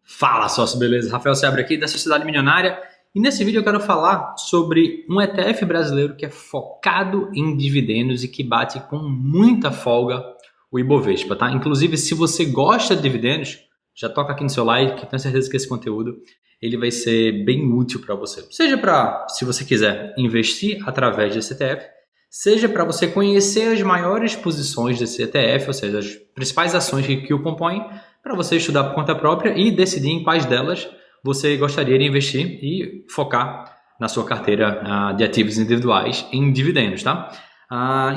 Fala, sócio, beleza? Rafael Seabra aqui da Sociedade Milionária e nesse vídeo eu quero falar sobre um ETF brasileiro que é focado em dividendos e que bate com muita folga o Ibovespa, tá? Inclusive, se você gosta de dividendos, já toca aqui no seu like, que tenho certeza que esse conteúdo ele vai ser bem útil para você. Seja para, se você quiser investir através desse ETF, seja para você conhecer as maiores posições desse ETF, ou seja, as principais ações que o compõem, para você estudar por conta própria e decidir em quais delas você gostaria de investir e focar na sua carteira de ativos individuais em dividendos, tá?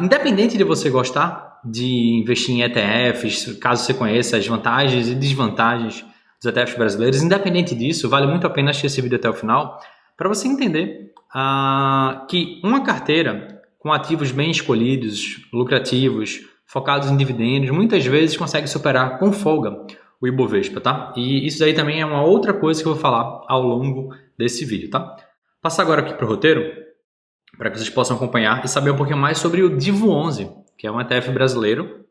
Independente de você gostar de investir em ETFs, caso você conheça as vantagens e desvantagens dos ETFs brasileiros, independente disso, vale muito a pena assistir esse vídeo até o final para você entender que uma carteira com ativos bem escolhidos, lucrativos, focados em dividendos, muitas vezes consegue superar com folga o Ibovespa, tá? E isso aí também é uma outra coisa que eu vou falar ao longo desse vídeo, tá? Passar agora aqui para o roteiro, para que vocês possam acompanhar e saber um pouquinho mais sobre o DIVO11, que é um ETF brasileiro,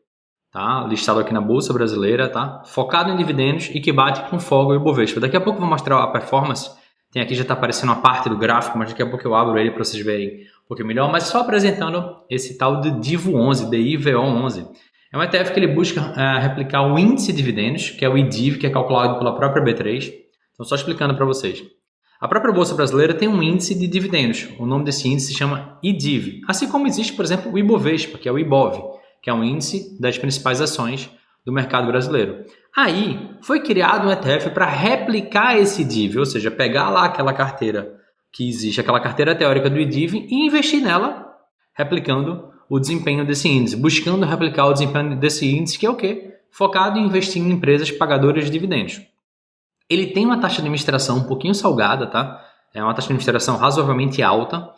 tá? Listado aqui na Bolsa Brasileira, tá? Focado em dividendos e que bate com folga o Ibovespa. Daqui a pouco eu vou mostrar a performance. Tem aqui, já está aparecendo uma parte do gráfico, mas daqui a pouco eu abro ele para vocês verem um pouquinho melhor. Mas só apresentando esse tal de DIVO11, DIVO11. É um ETF que ele busca replicar o índice de dividendos, que é o IDIV, que é calculado pela própria B3. Então, só explicando para vocês. A própria Bolsa Brasileira tem um índice de dividendos. O nome desse índice se chama IDIV. Assim como existe, por exemplo, o Ibovespa, que é o IBOV, que é um índice das principais ações do mercado brasileiro. Aí, foi criado um ETF para replicar esse IDIV, ou seja, pegar lá aquela carteira que existe, aquela carteira teórica do IDIV e investir nela, replicando o desempenho desse índice, buscando replicar o desempenho desse índice, que é o quê? Focado em investir em empresas pagadoras de dividendos. Ele tem uma taxa de administração um pouquinho salgada, tá? É uma taxa de administração razoavelmente alta,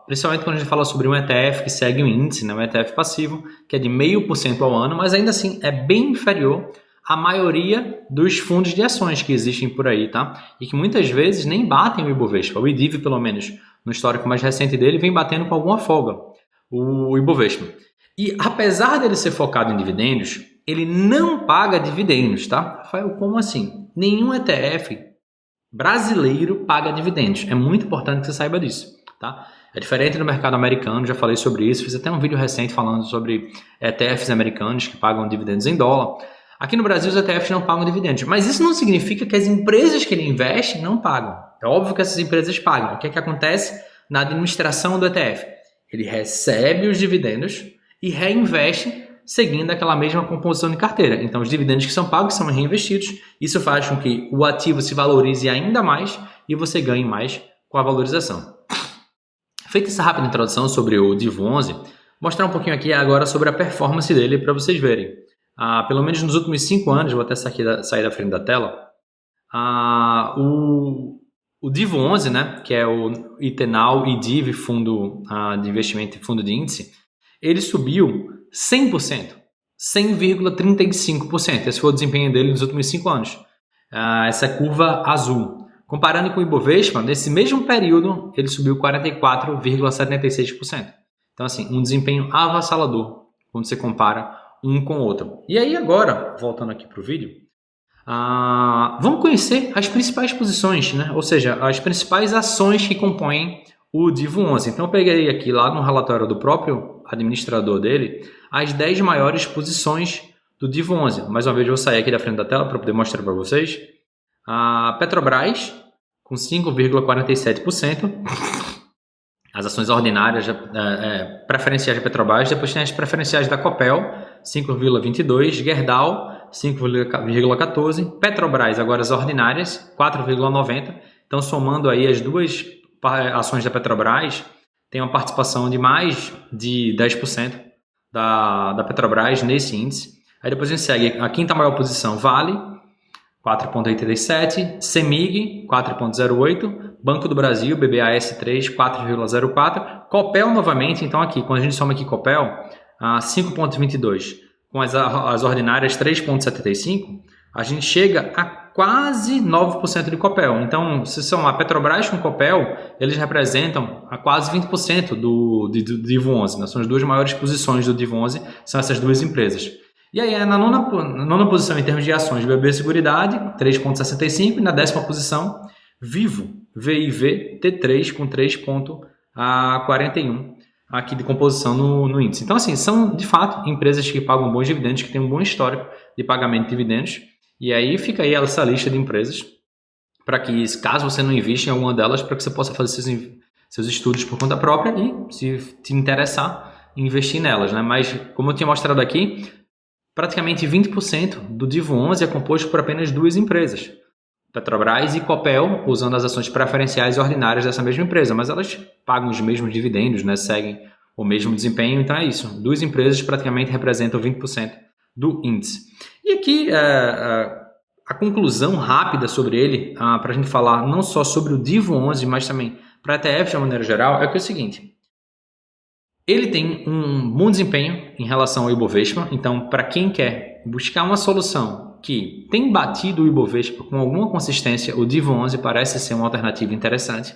principalmente quando a gente fala sobre um ETF que segue um índice, né? Um ETF passivo, que é de 0,5% ao ano, mas ainda assim é bem inferior à maioria dos fundos de ações que existem por aí, tá? E que muitas vezes nem batem o Ibovespa. O IDIV, pelo menos no histórico mais recente dele, vem batendo com alguma folga o Ibovespa. E apesar dele ser focado em dividendos, ele não paga dividendos, tá? Rafael, como assim? Nenhum ETF brasileiro paga dividendos. É muito importante que você saiba disso, tá? É diferente do mercado americano, já falei sobre isso, fiz até um vídeo recente falando sobre ETFs americanos que pagam dividendos em dólar. Aqui no Brasil os ETFs não pagam dividendos, mas isso não significa que as empresas que ele investe não pagam. É óbvio que essas empresas pagam. O que é que acontece na administração do ETF? Ele recebe os dividendos e reinveste seguindo aquela mesma composição de carteira. Então, os dividendos que são pagos são reinvestidos. Isso faz com que o ativo se valorize ainda mais e você ganhe mais com a valorização. Feita essa rápida introdução sobre o DIVO11, mostrar um pouquinho aqui agora sobre a performance dele para vocês verem. Pelo menos nos últimos 5 anos, vou até sair da frente da tela, o DIVO11, né, que é o Itenal IDIV, fundo de investimento e fundo de índice, ele subiu 100%, 100,35%. Esse foi o desempenho dele nos últimos 5 anos. Essa curva azul. Comparando com o Ibovespa, nesse mesmo período, ele subiu 44,76%. Então, assim, um desempenho avassalador quando você compara um com o outro. E aí agora, voltando aqui para o vídeo, vamos conhecer as principais posições, né? Ou seja, as principais ações que compõem o DIVO11. Então eu peguei aqui lá no relatório do próprio administrador dele as 10 maiores posições do DIVO11. Mais uma vez eu vou sair aqui da frente da tela para poder mostrar para vocês. A Petrobras com 5,47%. As ações ordinárias preferenciais da Petrobras. Depois tem as preferenciais da Copel, 5,22%. Gerdau, 5,14%. Petrobras, agora as ordinárias, 4,90%. Então, somando aí as duas ações da Petrobras, tem uma participação de mais de 10% da Petrobras nesse índice. Aí depois a gente segue a quinta maior posição, Vale, 4,87%. CEMIG, 4,08%. Banco do Brasil, BBAS3, 4,04%. Copel novamente, então aqui, quando a gente soma aqui Copel, 5,22%. Com as ordinárias 3,75%, a gente chega a quase 9% de Copel. Então, se são a Petrobras com Copel, eles representam a quase 20% do DIVO11. Né? São as duas maiores posições do DIVO11, são essas duas empresas. E aí, na nona posição em termos de ações, BB Seguridade, 3,65. E na 10ª posição, Vivo, VIV, T3, com 3,41 aqui de composição no índice. Então, assim, são, de fato, empresas que pagam bons dividendos, que têm um bom histórico de pagamento de dividendos. E aí fica aí essa lista de empresas para que, caso você não invista em alguma delas, para que você possa fazer seus estudos por conta própria e, se te interessar, investir nelas, né? Mas, como eu tinha mostrado aqui, praticamente 20% do Divo 11 é composto por apenas 2 empresas, Petrobras e Copel, usando as ações preferenciais ordinárias dessa mesma empresa, mas elas pagam os mesmos dividendos, né? Seguem o mesmo desempenho, então é isso. 2 empresas praticamente representam 20% do índice. E aqui a conclusão rápida sobre ele, para a gente falar não só sobre o Divo 11, mas também para ETF de uma maneira geral, é que é o seguinte: ele tem um bom desempenho em relação ao Ibovespa. Então, para quem quer buscar uma solução que tem batido o Ibovespa com alguma consistência, o Divo 11 parece ser uma alternativa interessante.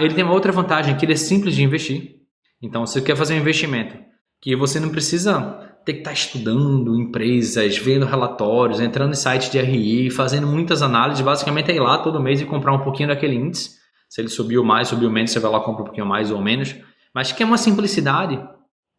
Ele tem uma outra vantagem, que ele é simples de investir. Então, se você quer fazer um investimento que você não precisa ter que estar estudando empresas, vendo relatórios, entrando em sites de RI, fazendo muitas análises, basicamente é ir lá todo mês e comprar um pouquinho daquele índice. Se ele subiu mais, subiu menos, você vai lá e compra um pouquinho mais ou menos. Mas que é uma simplicidade,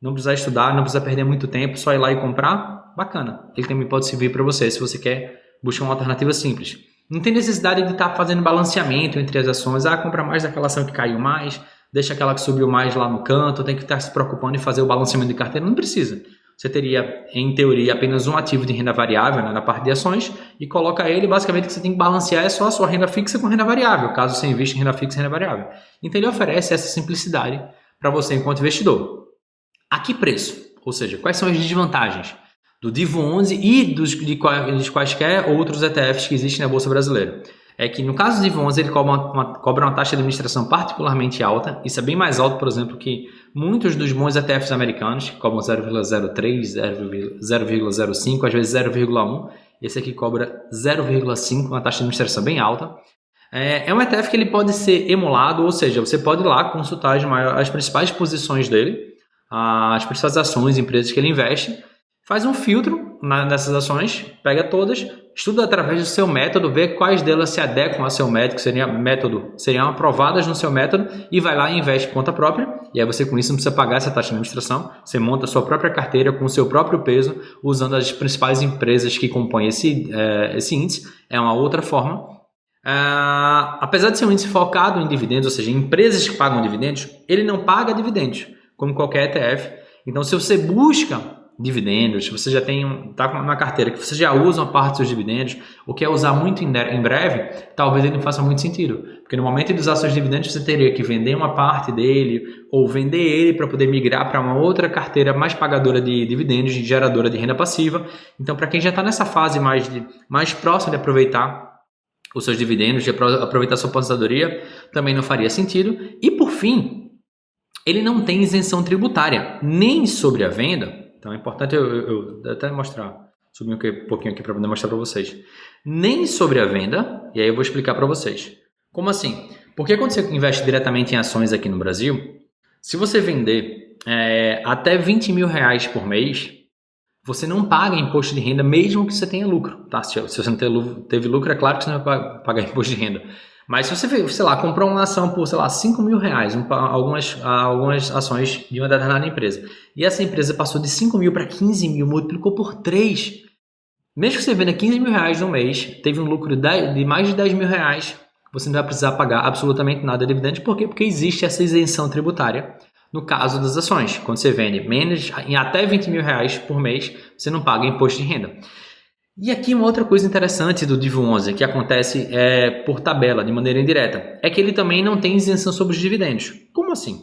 não precisa estudar, não precisa perder muito tempo, só ir lá e comprar, bacana. Ele também pode servir para você, se você quer buscar uma alternativa simples. Não tem necessidade de estar fazendo balanceamento entre as ações. Compra mais daquela ação que caiu mais, deixa aquela que subiu mais lá no canto, tem que estar se preocupando em fazer o balanceamento de carteira. Não precisa. Você teria, em teoria, apenas um ativo de renda variável, né, na parte de ações, e coloca ele, basicamente o que você tem que balancear é só a sua renda fixa com renda variável, caso você invista em renda fixa e renda variável. Então ele oferece essa simplicidade para você enquanto investidor. A que preço? Ou seja, quais são as desvantagens do Divo 11 e de quaisquer outros ETFs que existem na Bolsa Brasileira? É que no caso do Divo 11 ele cobra uma taxa de administração particularmente alta. Isso é bem mais alto, por exemplo, que muitos dos bons ETFs americanos, que cobram 0,03, 0,05, às vezes 0,1. Esse aqui cobra 0,5, uma taxa de administração bem alta. É um ETF que ele pode ser emulado, ou seja, você pode ir lá consultar as principais posições dele, as principais ações, empresas que ele investe, faz um filtro nessas ações, pega todas, estuda através do seu método, vê quais delas se adequam ao seu método, seriam aprovadas no seu método, e vai lá e investe por conta própria. E aí você com isso não precisa pagar essa taxa de administração, você monta a sua própria carteira com o seu próprio peso, usando as principais empresas que compõem esse índice. É uma outra forma. Apesar de ser um índice focado em dividendos, ou seja, empresas que pagam dividendos, ele não paga dividendos, como qualquer ETF. Então, se você busca dividendos, se você já está na carteira que você já usa uma parte dos seus dividendos, ou quer usar muito em breve, talvez ele não faça muito sentido. Porque no momento de usar seus dividendos, você teria que vender uma parte dele, ou vender ele para poder migrar para uma outra carteira mais pagadora de dividendos, geradora de renda passiva. Então, para quem já está nessa fase mais próxima de aproveitar os seus dividendos, de aproveitar a sua aposentadoria, também não faria sentido. E por fim, ele não tem isenção tributária, nem sobre a venda. Então é importante eu até subir um pouquinho aqui para poder mostrar para vocês. Nem sobre a venda, e aí eu vou explicar para vocês. Como assim? Porque quando você investe diretamente em ações aqui no Brasil, se você vender até 20 mil reais por mês, você não paga imposto de renda mesmo que você tenha lucro. Tá? Se você não teve lucro, é claro que você não vai pagar imposto de renda. Mas se você, sei lá, comprou uma ação por, 5 mil reais, algumas ações de uma determinada empresa, e essa empresa passou de 5 mil para 15 mil, multiplicou por 3, mesmo que você venda 15 mil reais no mês, teve um lucro de mais de 10 mil reais, você não vai precisar pagar absolutamente nada de dividendos. Por quê? Porque existe essa isenção tributária no caso das ações. Quando você vende em até 20 mil reais por mês, você não paga imposto de renda. E aqui uma outra coisa interessante do Divo 11, que acontece por tabela, de maneira indireta, é que ele também não tem isenção sobre os dividendos. Como assim?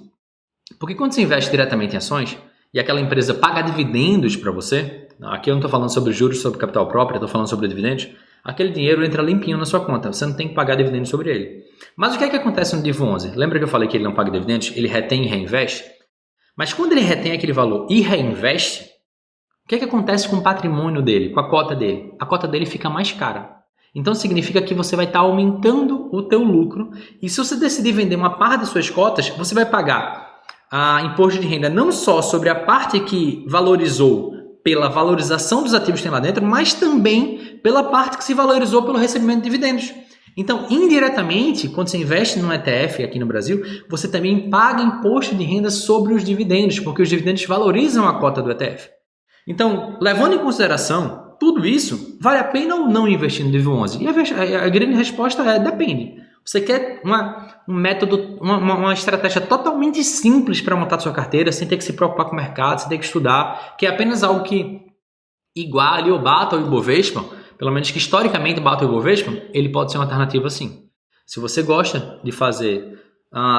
Porque quando você investe diretamente em ações e aquela empresa paga dividendos para você, aqui eu não estou falando sobre juros sobre capital próprio, estou falando sobre dividendos, aquele dinheiro entra limpinho na sua conta, você não tem que pagar dividendos sobre ele. Mas o que é que acontece no Divo 11? Lembra que eu falei que ele não paga dividendos? Ele retém e reinveste? Mas quando ele retém aquele valor e reinveste, o que é que acontece com o patrimônio dele, com a cota dele? A cota dele fica mais cara. Então significa que você vai estar aumentando o teu lucro, e se você decidir vender uma parte das suas cotas, você vai pagar imposto de renda não só sobre a parte que valorizou pela valorização dos ativos que tem lá dentro, mas também pela parte que se valorizou pelo recebimento de dividendos. Então, indiretamente, quando você investe num ETF aqui no Brasil, você também paga imposto de renda sobre os dividendos, porque os dividendos valorizam a cota do ETF. Então, levando em consideração tudo isso, vale a pena ou não investir no DIV11? E a grande resposta é depende. Você quer um método, uma estratégia totalmente simples para montar sua carteira, sem ter que se preocupar com o mercado, sem ter que estudar, que é apenas algo que iguale ou bata o Ibovespa, pelo menos que historicamente bata o Ibovespa, ele pode ser uma alternativa sim. Se você gosta de fazer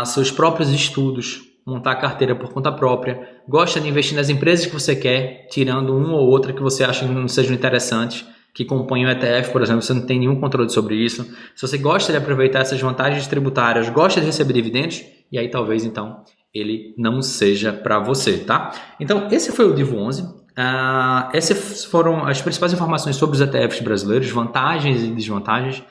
seus próprios estudos, montar a carteira por conta própria, gosta de investir nas empresas que você quer, tirando uma ou outra que você acha que não sejam interessantes, que compõem o ETF, por exemplo, você não tem nenhum controle sobre isso. Se você gosta de aproveitar essas vantagens tributárias, gosta de receber dividendos, e aí talvez então ele não seja para você, tá? Então esse foi o DIV11. Essas foram as principais informações sobre os ETFs brasileiros, vantagens e desvantagens.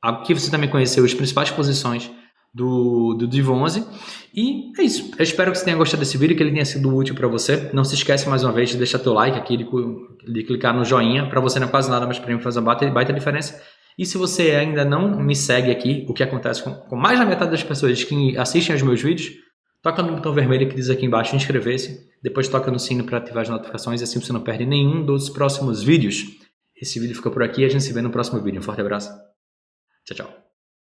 Aqui você também conheceu as principais posições do DIV11. E é isso. Eu espero que você tenha gostado desse vídeo, que ele tenha sido útil para você. Não se esquece mais uma vez de deixar teu like aqui, de clicar no joinha. Para você não é quase nada, mas para mim faz uma baita diferença. E se você ainda não me segue aqui, o que acontece com mais da metade das pessoas que assistem aos meus vídeos, toca no botão vermelho que diz aqui embaixo inscrever-se. Depois toca no sino para ativar as notificações, assim você não perde nenhum dos próximos vídeos. Esse vídeo fica por aqui e a gente se vê no próximo vídeo. Um forte abraço. Tchau, tchau.